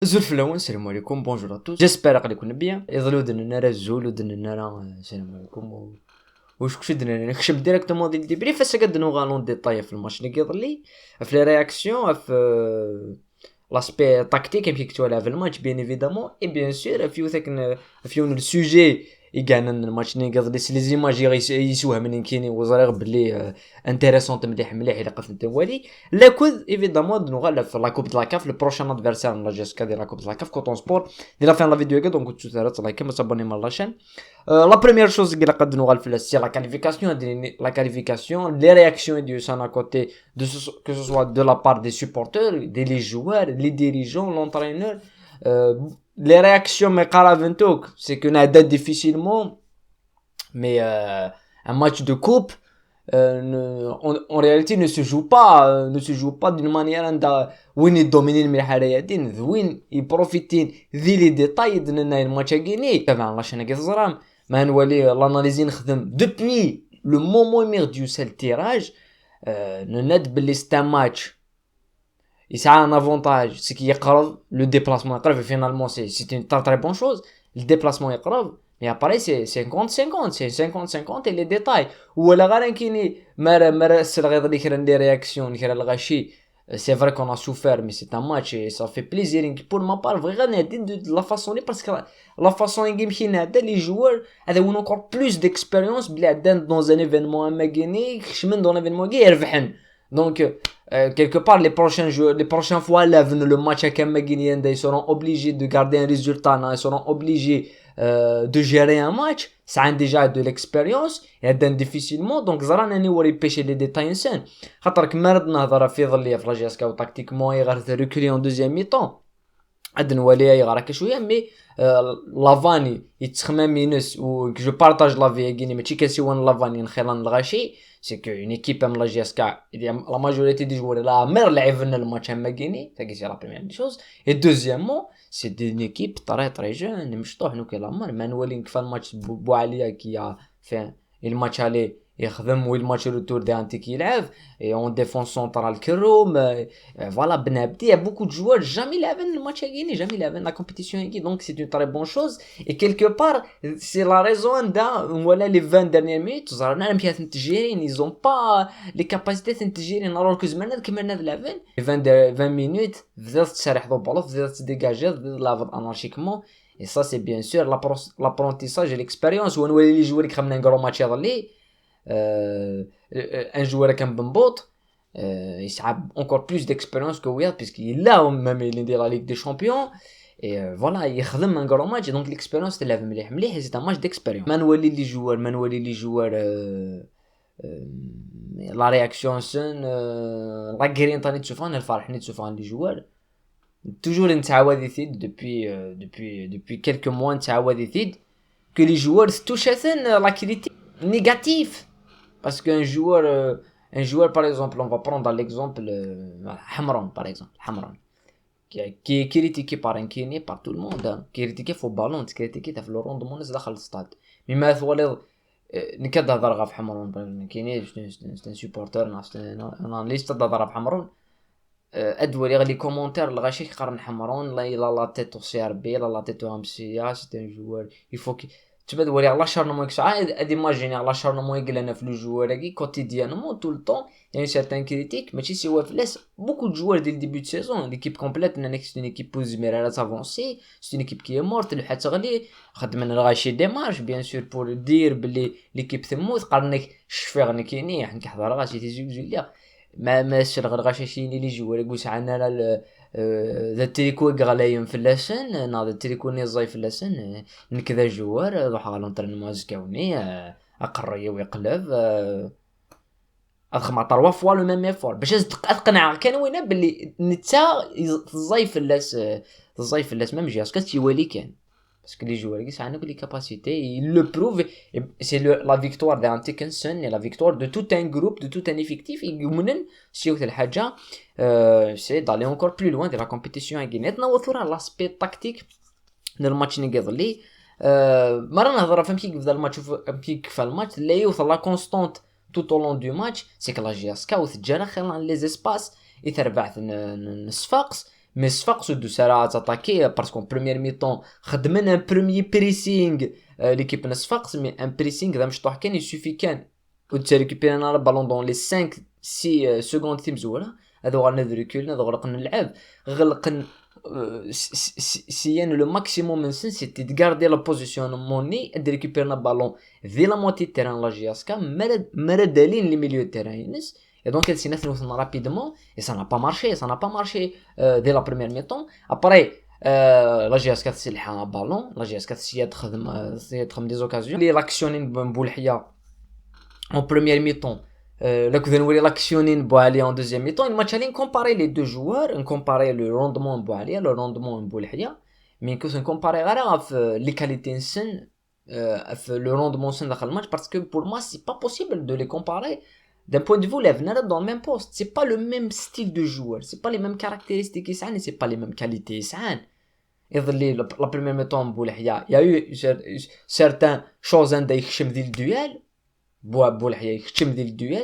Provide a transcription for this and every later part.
زول في الاول السلام عليكم بونجور ا توس جيسبر قال يكون بيان يظلوا دنا راه الزول ودنا راه السلام عليكم واش كشدنا نكشف ديريكتومون ديال ديبري فاش قدنو غالون ديطاي في الماتش اللي كيضلي في لي رياكسيون في لاسبي تاكتيك يمكن كتبوا عليها في الماتش بيان ايفيدامون اي بيان سور فيون السوجي يقعنا الماتش ني قضي لي زيماج يسوها من كاينين وزريغ بلي انتريسونت مليح الا قفلت والي لا كود ايفيدامون دنو غالا في لا كوب دو لا كاف لو بروشان ادفيرسير لا جيسكا ديال لا كوب دو لا كاف كوتون سبور ديال لا فين لا فيديو كاع دونك كنتو تارات لايك ما تابوني مال لاشين لا première chose que la قد نوغال في c'est la qualification la qualification les réactions du son à côté de que ce soit de la part des supporters des joueurs les dirigeants l'entraîneur les réactions mais Karaventok c'est que n'a date difficilement mais un match de coupe en réalité ne se joue pas d'une manière وين يدومينين من الحرياتين وين يبروفيتين ذي لي ديتاي دنا الماتش كيني طبعا لاشنا كيزرام ما نولي لاناليزي نخدم depuis le moment merdiu c'est le tirage نند باللي ستا ماتش يسعى ان افونتاج سي كي يقرب لو ديبلاسمون يقرب فينالمون سي اون تري بون شوز الديبلاسمون يقرب مي ابري سي 50 سي 50 اي لي ديتاي ولا غير كايني ما السر غيضلي كرا ندير رياكسيون كرا الغاشي. C'est vrai qu'on a souffert, mais c'est un match et ça fait plaisir. Pour ma part, vraiment, de la façon, parce que la façon dont les joueurs ont encore plus d'expérience dans un événement dans un événement donc quelque part les prochaines fois le match avec ils seront obligés de garder un résultat, ils seront obligés de gérer un match. Ça a déjà de l'expérience et difficilement donc زرانا نوري بيشي لي ديتاي انسان خاطر كما رد نهضر في ظليه في لاجيسكا وتاكتيكمون يغير ريكولي اون دوزيام ميطون عاد نولي يغرك شويه مي لافاني يتخمم ينس و جو بارطاج لا في كيني ماشي كنسيوان لافاني نخيلان الغاشي سي كو اون ايكيب ام لاجيسكا لا ماجوريتي دي جوار لا مير لعبنا الماتش اما كيني تاكي سي لا بريمير شوز اي دوزيامون سي دي نيكيب طري جون مشطوح نو كلا مر ما نولي نكفى الماتش بوعليا كي فين الماتش عليه يخدم والماتش روتور دي انتي كي يلعب اي اون ديفونس سونترال كروم فوالا بنابدي يا بوكو دو جوار جامي لعبن الماتش كيني جامي لعبن لا كومبيتيسيون كي دونك سي اون تري بون شوز اي كيلكو بار سي لا ريزون دا ولا لي 20 ديرنيير مينوت زرنا مشات نتجيرين ايزون با لي كاباسيتي نتجيرين الوغ زمرنا كيما لعبن 20 مينوت بدات تشرح دو بولو بدات تديجاجي لافد انارشيكمون et ça c'est bien sûr l'apprentissage et l'expérience où on voit les joueurs qui ramènent un gros match à l'aller un joueur comme Bembot il a encore plus d'expérience que Wiyad puisqu'il est là même il est dans la Ligue des Champions et voilà il خدم un gros match donc l'expérience تلعب مليح c'est un match d'expérience ما نولي les joueurs la réaction سن la guérine تاني تشوفها الفرح ني تشوفها les joueurs toujours نتعاود يثيد depuis quelques mois نتعاود يثيد que les joueurs touchent la qualité négative parce qu'un joueur par exemple on va prendre l'exemple Hamran par exemple Hamran qui est critiqué par Nkini par tout le monde critiqué في بالون critiqué في le rendement ناس داخل الستاد mais ما ثوالي نكاد هضر في حمرون كاينين c'est un supporter انا ليش تضرب حمرون ادولي غادي كومونتير الغاشي قرن حمرون لا تيتو سي ار بي لا تيتو ام سي ا سي ان جوار يفو تبدا ولي على شارنمون كسا ادي ماجيني على شارنمون يقلنا في لو جوار كي كوتيديانمون طول الطون يعني سيرتان كريتيك ماشي سوا فلاس بوكو دو جوار ديال ديبي دو سيزون ليكيب كومبليت نيكست اون ايكيب بوزمير على سافونسي سي اون ايكيب كي مورت لحد تغلي خدمنا الغاشي ديمارش بيان سور بور دير بلي ليكيب ثموت قرنك شفيغ كيني حنا كنحضر غاشي تيزوزيا ما الشرغ غاشيني لي جوار يقول سعنا لا ذا تريكو غلايم في اللسن ناض تريكو نيزاي في اللسن نكذا جوار روح على لونطرينمون زكاوني اقري ويقلب اخ مع 3 فوا لو ميم ايفور باش تقنع كان وين باللي نتا الزايف اللاس ميم جياس كتيوالي كان parce que les joueurs qui ont les capacités ils le prouvent et c'est la victoire d'un Tekenson et la victoire de tout un groupe de tout un effectif et يمنن سيوت الحاجه c'est d'aller encore plus loin de la compétition غينتنا وثورا l'aspect tactique ديال الماتش اللي قضلي مره نهضر فهمتي كيف الماتش كيف الماتش اللي يوصل لا كونستانت tout au long du match c'est que la GSK وتجرى خلال لي زيسباس يتربع الصفاقس مي صفاقس دو سارا تاتاكي باسكو بروميير ميطون خدمنا ان بروميي بريسينغ ليكيب صفاقس مي ان بريسينغ ذا مشطوح كان يسوفي كان وتريكوبيرنا البالون دون لي 5 6 سكوند تيم زولا هذا غادي نذركل هذا غلق نلعب غلق سيان لو ماكسيموم من سن سيتي دغاردي لا بوزيسيونمون دي ريكوبيرنا بالون في لا موتي تيران لا جي اس كا مرادالين لي ميليو تيران ينس et donc elle s'est nation rapidement et ça n'a pas marché dès la première mi-temps après la GS4 c'est le ballon la GS4 c'est des occasions les l'actionning Boulhia en première mi-temps là que vous l'actionning Bouali en deuxième mi-temps il match allait comparer les deux joueurs comparer le rendement Bouali le rendement Boulhia mais que se comparer les qualités le rendement dans le match parce que pour moi c'est pas possible de les comparer. D'un point de vue, l'avenir dans le même poste. C'est pas le même style de joueur. C'est pas les mêmes caractéristiques et c'est pas les mêmes qualités. Et la première mi-temps, il y a eu certaines choses dans le duel.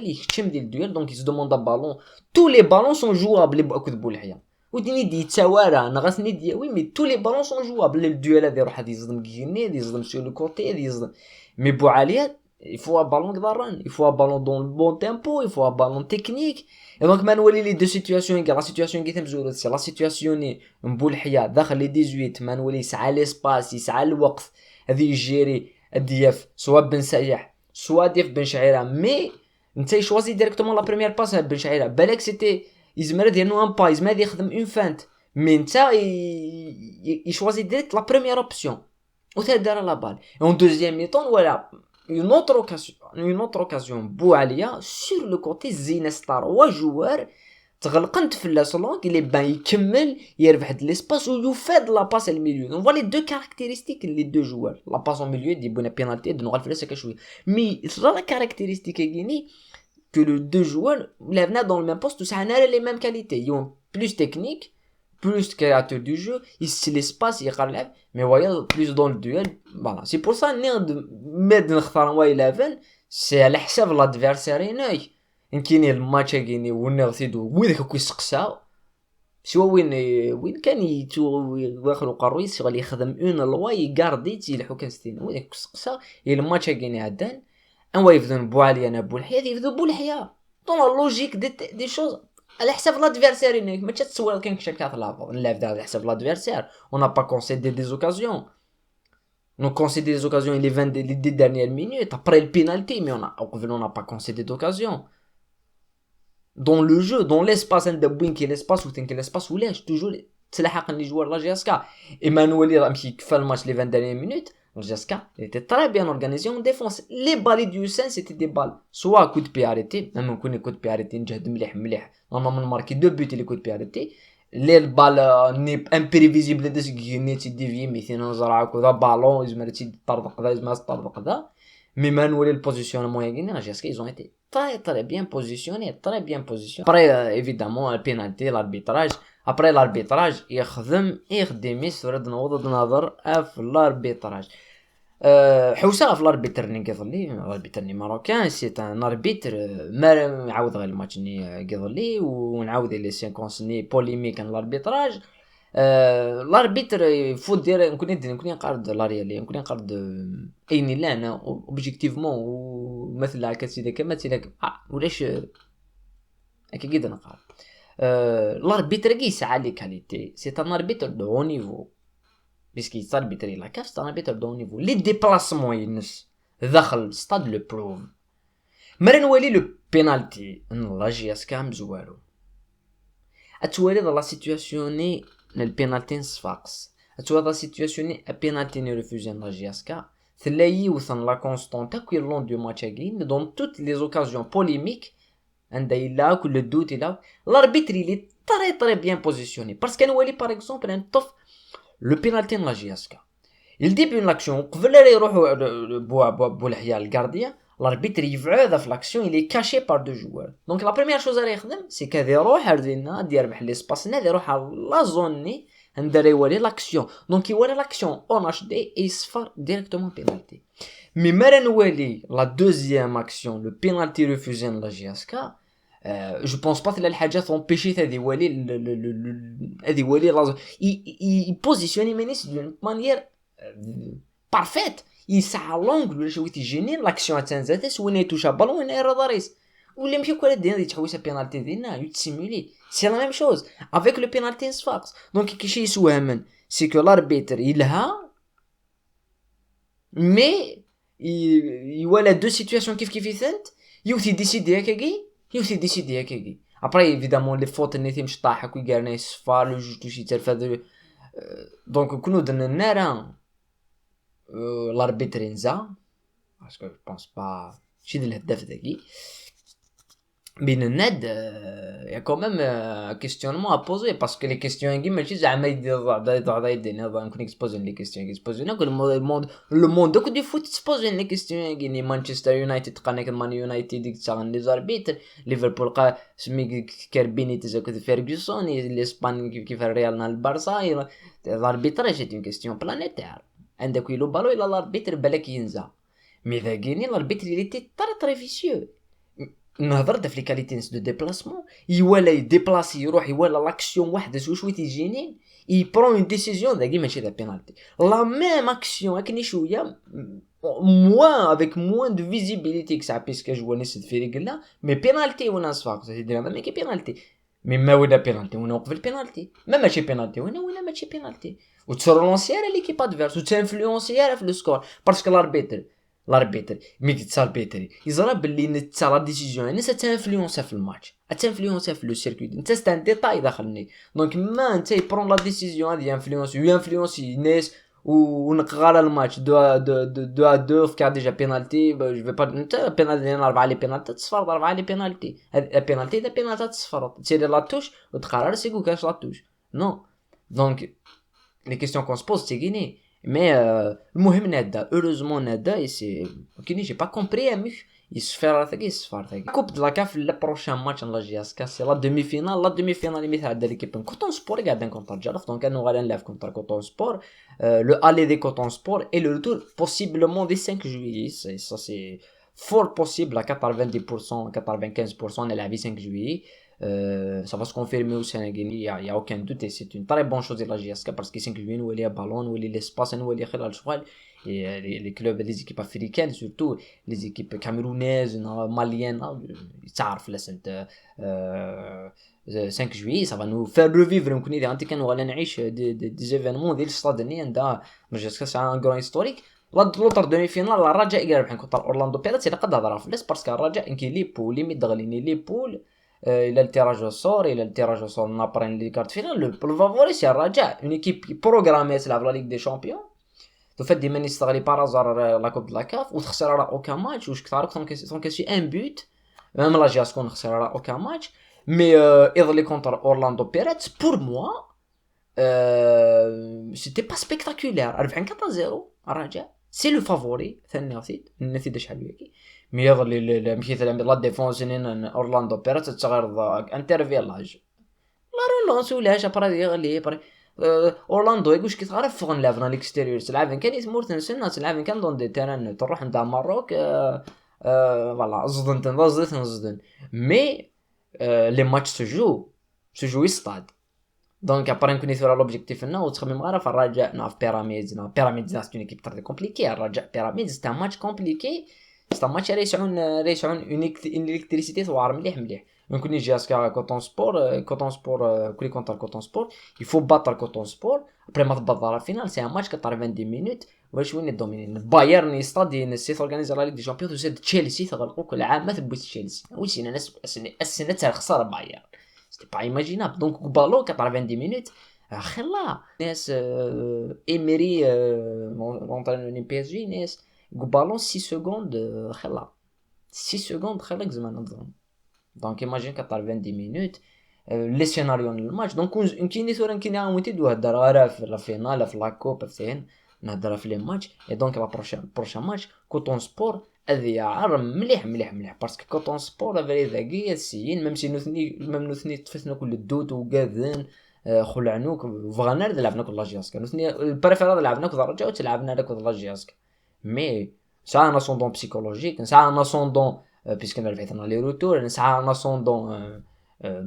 Il duel, donc il se demande un ballon. Tous les ballons sont jouables. Oui, mais tous les ballons sont jouables. Le duel, il sur le côté. Mais Boualia, il faut un ballon de run, il faut un ballon dans le bon tempo, il faut un ballon technique. Et donc, Manouali, les deux situations, la situation qui est c'est la situation Mboulhia, dans les 18, Manouali, ça a l'espace, ça a le temps, هذه يجيري الدياف سواء بن سايح سواء دياف بن شعيرة مي انت يشوازي ديريكتومون لا بريمير باس بن شعيرة بالك سيتي يزمر دير ان با يزمر يخدم اون فانت مي انت يشوازي ديريكت لا بريمير اوبسيون وتدار لا بال اون دوزيام ميطون ولا une autre occasion Boualia sur le côté Zinestar ou joueur تغلقنت في لاسلونك اللي بان يكمل يربح د ليسباس ويفاد لا باس الميليو on voit les deux caractéristiques les deux joueurs la passe au milieu دي بونا بينالتي دو نغال فلاسه كشوي مي la caractéristique كايني que les deux joueurs les venaient dans le même poste ça n'a les mêmes qualités ils ont plus technique plus créateur du jeu il se laisse pas يقلب mais voyez plus dans le duel voilà c'est pour ça نقدر نختار واي 11 c'est على حساب l'adversaire هناك يمكن الماتش كايني ونغثيدو وذاك كيسقسا سوا وين كان واخر قرويس غادي يخدم اون لوا يغاردي تيلحو كنستين وذاك كيسقسا الماتش كايني عدان ان وايفدون بوالي انا بولحيا يفدو بولحيا طون لا لوجيك دي شوز على حساب لادفيرسير هناك ما تتصور كاين شي كتلعب نلعب على حساب لادفيرسير اون با كونسيدي دي اوكازيون nous concédé des occasions les 20 les 10 dernières minutes après le penalty mais on n'a pas concédé d'occasion dans le jeu dans l'espace عند بوين كاين l'espace و كاين l'espace ولاش toujours تلاحق لي جوار لا جي اس كا ايمانويل راه مشي كفى الماتش les 20 dernières minutes la جي اس كا était très bien organisé en défense les balles du sein c'était des balles soit coup de pied arrêté même يكون coup de pied arrêté نجهد مليح normalement marqué 2 buts les coups de pied arrêté les balles ني imprévisible داك كيني تيديفي مثلا زرعك وذا بالون يزمر تيطرق ذا يزمر تطرق ذا مي مانويل البوزيشنمون ياكين لا جي اس كا ils ont été très bien positionnés après évidemment le penalty l'arbitrage après l'arbitrage يخدم يسرد نوض نظر في الاربيتراج حوسه في الاربيتر ني كيظلي الاربيتر ني ماروكان سي ان اربيتر ما نعاود غير الماتش ني كيظلي ونعاود لي سيكونس ني بوليميك الاربيتراج الاربيتر يفوت دير نكون نقارد لا ريال نكون نقارد ايني لا انا اوبجيكتيفمون مثل هكا سيدي كما تيداك ولاش هكا كيدا نقارد الاربيتر كيسعى لي كاليتي سي ان اربيتر دو هو نيفو بيسكي تاربيتري لا كاف سي ان اربيتر دو نيفو لي ديبلاسمون ينس داخل ستاد لو بروف مرنولي لو بينالتي لا جي اس كام زوارو اتوالي لا سيتواسيوني البينالتي نصفاقس اتوالي لا سيتواسيوني بينالتي ني ريفوزين لا جي اس كا ثلاي وثن لا كونستانتا كي لون دو ماتش اغين دون توت لي اوكازيون بوليميك عند الا كل دوت الا الاربيتر لي تري بيان بوزيسيوني باسكو نولي باغ اكزومبل نطف لو بينالتي لا جي اس كا يديبي اون لاكسيون قبل لا يروحوا بولحيا الكارديا l'arbitre يفعل في لاكسيون il est caché par deux joueurs donc la première chose اللي يخدم سي كذا يروح عندنا يربح ليسباس هنا يروح على لا زون ني ندير يولي لاكسيون دونك يولي لاكسيون اون اتش دي يصفر ديريكتومون بينالتي مي مرا نولي لا دوزيام اكسيون لو بينالتي ريفوزين لا جي اس كا جو بونس با الحاجه تمبيشي هذه ولي هذه ولي لازم يبوزيسيوني مينيس دون مانيير بارفيت يسعى لونغ ولا شويه تيجيني لاكسيون تنزاتس وين يتوشا بالون وين يرضاريس ولا ماشي كره ديال دي تحويسه بينالتي ديالنا يتسيمولي سي لا ميم شوز افيك لو بينالتي صفاقس دونك كيشي يسوهمن سي كو لاربيتر يلها مي يولا دو سيتوياسيون كيف يثنت يوثي ديسيدي هكاكي ابري ايفيدامون لي فوت نيتي مش طاحك ويقارني صفار لو جوج توشي ترفد دونك كونو درنا النار لاربيتر ينزا باسكو جو بونس با شي ديال الهداف داكي بين الناد يا كوميم كيستيونمون ا بوزي باسكو لي كيستيون كي ماشي زعما يدير هذا نكون اكسبوزين لي كيستيون اكسبوزين كل لو موند دوك دي فوت تسبوزين لي كيستيون كي مانشستر يونايتد قانك مان يونايتد ديك تاع لي زاربيتر ليفربول قا سمي كاربيني تزاك فيرغسون الاسبان كيف الريال نا البارسا الاربيتر سي اون كيستيون بلانيتير عندك يلو بالو الى الاربيتر بالك ينزا مي ذا كيني الاربيتر اللي تي تري فيسيو نهضر في لي كاليتينس دو ديبلاسمون يولا يديبلاسي يروح يولا لاكسيون واحده شويه تيجينين يبرون اون ديسيزيون داكي ماشي دا بينالتي لا ميم اكسيون هكني شويه موان افيك موان دو فيزيبيليتي كسا بيسكا جو نسد فريق لا مي بينالتي ولا صفاق سيدي ما كي بينالتي مي ما ولا بينالتي وانا وقف البينالتي ما ماشي بينالتي وانا ماشي بينالتي وتسرونسيار ليكيب ادفيرس وتانفلونسيار في لو سكور باسكو لاربيتر مي تساربيتري يزرا باللي نتا لا ديسيزيون يعني ستانفلونسا في الماتش اتانفلونسا في لو سيركوي انت ستا ان ديتاي داخلني دونك ما انت يبرون لا ديسيزيون هذه انفلونسي ناس ونقغال الماتش دو دو في كان ديجا بينالتي جو في با انت بينالتي 4 لي بينالتي تصفر 4 لي بينالتي بينالتي تصفر تسيري لا توش وتقرر سيكو كاش لا توش نو دونك لي كيسيون كون سبوز تيغيني مي المهم نادا اوروزمون نادا سي كيني جي با كومبري ميش يصفر ثاقي كوب د لا كاف لا بروشان ماتش لا جي اس كا سي لا دومي فينال اللي تاع ليكيب كوتون سبور قاعدين كونتر جرف دونك انا غادي نلعب كونتر كوتون سبور لو الي دي كوتون سبور اي لو رetour possiblement دي 5 جويي سا سي فور بوسيبل 90% 95% نلعب 5 جويي ça va se confirmer au Sénégal, il y a aucun doute et c'est une très bonne chose de la JSK parce que 5 juillet où il y a ballon où il y a l'espace où il y a le choix et les clubs les équipes africaines surtout les équipes camerounaises maliennes تعرف لسنت 5 juillet ça va nous faire revivre نكون اذا انت كان ولا نعيش دي ايفينمون ديال الستاد ني عندها JSK c'est un grand historique لوطر دومي فينال الرجاء يقرب بحال كونتر اورلاندو بيريتس الا قد هضر في لاس باسكو الرجاء كاين لي بول مي دغليني لي بول الى التيراج au sort نابرين لي كارت فينال لو فافوري سي الرجاء اون ايكيب بروغرامي تلعب لا ليغ دي شامبيون تو فات ديما يستغلي بارازار لا كوب د لا كاف وتخسر على اوكا ماتش واش كثار كونكسي ان بوت ميم لا جي اسكون خسر على اوكا ماتش مي ايضلي كونتر اورلاندو بيريتس بور موا سيتي با سبيكتاكولير 44-0 الرجاء سي لو فافوري ثاني النتيجه شحال هي مي يظل مشيت لا ديفونس نين اورلاندو بيريتس تغير انترفيلاج لا رولونس ولا ابرا يغلي اورلاندو يقولش كي تعرف فغن لافنا ليكستيريور تلعب كان يسمورتن سنه تلعب كان دون دي تيران تروح نتاع ماروك فوالا زدن مي لي ماتش سجو يستاد دونك ابرا نكون يثور لوبجيكتيف لنا وتخمم غير في الرجاء نا في بيراميدز سي اون ايكيب تري كومبليكي الرجاء بيراميدز تاع ماتش كومبليكي ستا ماتش ريسعون اون الكتريسيتي ثوار مليح نكون يجي اسكا كوتون سبور كولي كونتر كوتون سبور يفو باتر كوتون سبور ابري ما تبدا لا فينال سي ان ماتش كطار 20 مينوت واش وين الدومينين بايرن يستادي نسيت اورغانيزا لا ليغ دي شامبيون وزاد تشيلسي تغلقوا كل عام ما تبوس تشيلسي وشينا الناس السنه تاع الخساره بايرن سيتي با ايماجينابل دونك بالو كطار 20 مينوت خلا ناس ايميري لونترينور بي اس جي ناس بالون 6 سكوند خلا 6 سكوند خلاك زمان نظن دونك ايماجين كطار 20 مينوت لي سيناريو الماتش دونك كاين ثورا كاين عاوتاني دو هضر راه في لا فينال في لا كوب فين نهضر في لي ماتش اي دونك لا بروشان ماتش كوتون سبور هذه عار مليح باسكو كوتون سبور فري ذاكي السيين ممنوثني تفتنا كل الدوت وقاذن خلعنوك فغنر لعبنا كل لاجياسك نثني البريفيرال لعبنا كل رجعوا تلعبنا لك كل لاجياسك مي ça a un ascendant psychologique ça a un ascendant puisqu'on a fait les retours نسعى en ascendant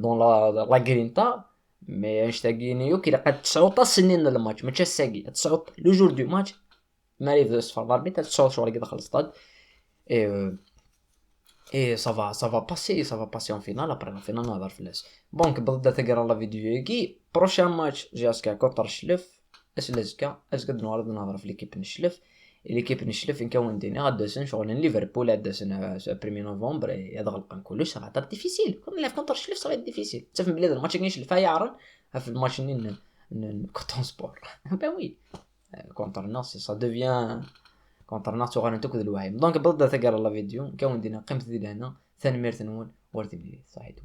dans la grinta mais نشتاقينيو كي لقات 9 سنين الماتش ماشي ساقي 9 لو جور دو ماتش ما ريف صفر ضربيت 9 شهور كي دخل الستاد et ça va passer en finale après la finale نهضر في الناس دونك بدا تقرا لا فيديو كي بروشان ماتش جاسكا كونتر الشلف اسكا نورد نهضر في ليكيب نشلف ليكيب نشلف نكون دينا غادسن شغل ليفربول غادسن بريمي نوفمبر يضغلق كلش راه تر ديفيسيل كون لا كونتر الشلف صافي ديفيسيل حتى في بلاد الماتش كاينش الفايعرن في الماتش كونتون سبور با وي كونتر الناس سا دوفيان كونتر الناس وغادي تاخذ الوعي دونك بدا تقرا لا فيديو كون دينا قيمت ديال هنا ثاني ميرتنون ورتي صحيتو